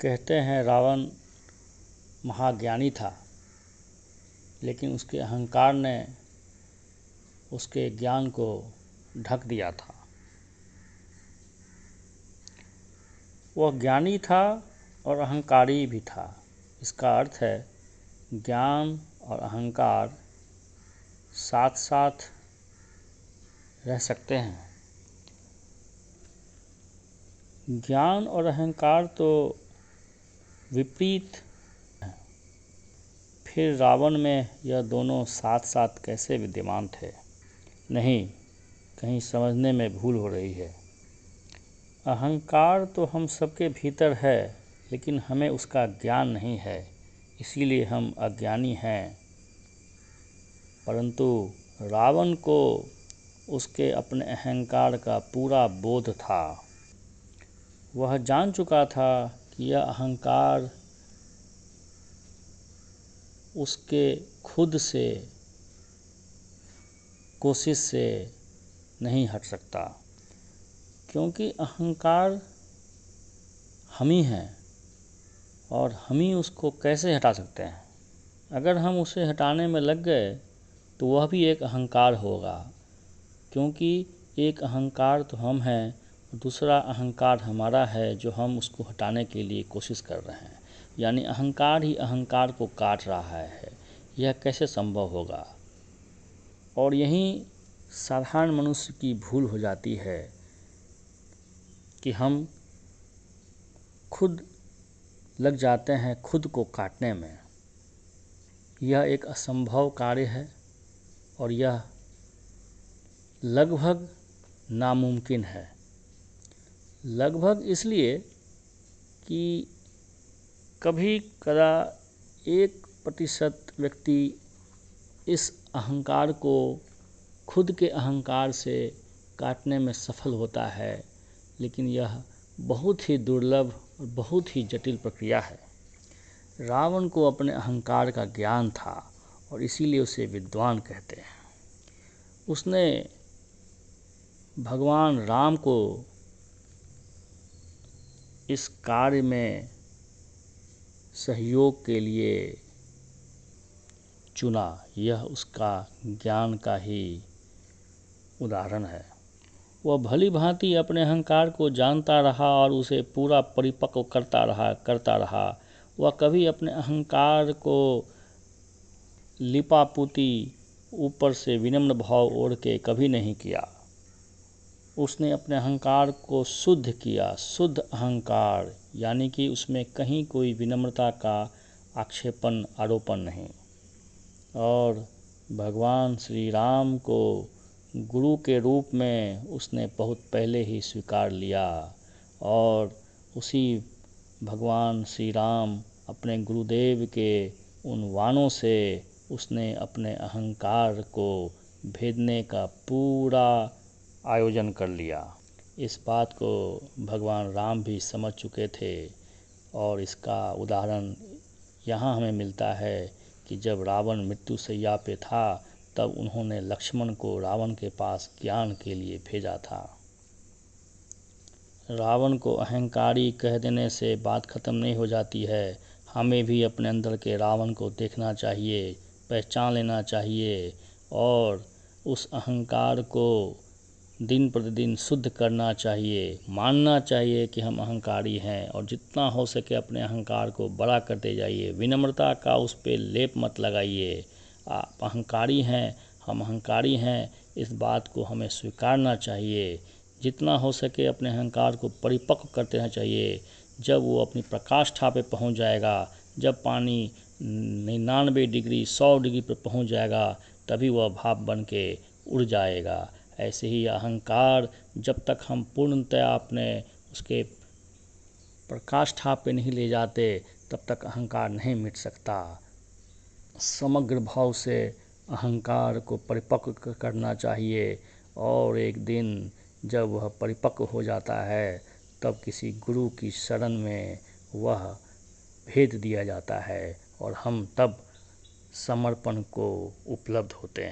कहते हैं रावण महाज्ञानी था, लेकिन उसके अहंकार ने उसके ज्ञान को ढक दिया था। वह ज्ञानी था और अहंकारी भी था। इसका अर्थ है ज्ञान और अहंकार साथ साथ रह सकते हैं। ज्ञान और अहंकार तो विपरीत हैं, फिर रावण में यह दोनों साथ साथ कैसे विद्यमान थे? नहीं, कहीं समझने में भूल हो रही है। अहंकार तो हम सबके भीतर है, लेकिन हमें उसका ज्ञान नहीं है, इसीलिए हम अज्ञानी हैं। परंतु रावण को उसके अपने अहंकार का पूरा बोध था। वह जान चुका था कि यह अहंकार उसके खुद से कोशिश से नहीं हट सकता, क्योंकि अहंकार हम ही हैं और हम ही उसको कैसे हटा सकते हैं। अगर हम उसे हटाने में लग गए तो वह भी एक अहंकार होगा, क्योंकि एक अहंकार तो हम हैं, दूसरा अहंकार हमारा है जो हम उसको हटाने के लिए कोशिश कर रहे हैं। यानी अहंकार ही अहंकार को काट रहा है। यह कैसे संभव होगा? और यहीं साधारण मनुष्य की भूल हो जाती है कि हम खुद लग जाते हैं खुद को काटने में। यह एक असंभव कार्य है और यह लगभग नामुमकिन है। लगभग इसलिए कि कभी कदा 1% व्यक्ति इस अहंकार को खुद के अहंकार से काटने में सफल होता है, लेकिन यह बहुत ही दुर्लभ और बहुत ही जटिल प्रक्रिया है। रावण को अपने अहंकार का ज्ञान था और इसीलिए उसे विद्वान कहते हैं। उसने भगवान राम को इस कार्य में सहयोग के लिए चुना। यह उसका ज्ञान का ही उदाहरण है। वह भली भांति अपने अहंकार को जानता रहा और उसे पूरा परिपक्व करता रहा। वह कभी अपने अहंकार को लिपापोती ऊपर से विनम्र भाव ओढ़ के कभी नहीं किया। उसने अपने अहंकार को शुद्ध किया, शुद्ध अहंकार, यानी कि उसमें कहीं कोई विनम्रता का आक्षेपण आरोपण नहीं। और भगवान श्री राम को गुरु के रूप में उसने बहुत पहले ही स्वीकार लिया और उसी भगवान श्री राम अपने गुरुदेव के उन वाणों से उसने अपने अहंकार को भेदने का पूरा आयोजन कर लिया। इस बात को भगवान राम भी समझ चुके थे और इसका उदाहरण यहाँ हमें मिलता है कि जब रावण मृत्युशैया पे था तब उन्होंने लक्ष्मण को रावण के पास ज्ञान के लिए भेजा था। रावण को अहंकारी कह देने से बात खत्म नहीं हो जाती है। हमें भी अपने अंदर के रावण को देखना चाहिए, पहचान लेना चाहिए और उस अहंकार को दिन प्रतिदिन शुद्ध करना चाहिए। मानना चाहिए कि हम अहंकारी हैं और जितना हो सके अपने अहंकार को बड़ा करते जाइए। विनम्रता का उस पर लेप मत लगाइए। आप अहंकारी हैं, हम अहंकारी हैं, इस बात को हमें स्वीकारना चाहिए। जितना हो सके अपने अहंकार को परिपक्व करते रहना चाहिए। जब वो अपनी पराकाष्ठा पे पहुंच जाएगा, जब पानी 99 डिग्री 100 डिग्री पर पहुंच जाएगा, तभी वह भाप बन के उड़ जाएगा। ऐसे ही अहंकार जब तक हम पूर्णतया अपने उसके पराकाष्ठा पे नहीं ले जाते, तब तक अहंकार नहीं मिट सकता। समग्र भाव से अहंकार को परिपक्व करना चाहिए और एक दिन जब वह परिपक्व हो जाता है तब किसी गुरु की शरण में वह भेज दिया जाता है और हम तब समर्पण को उपलब्ध होते हैं।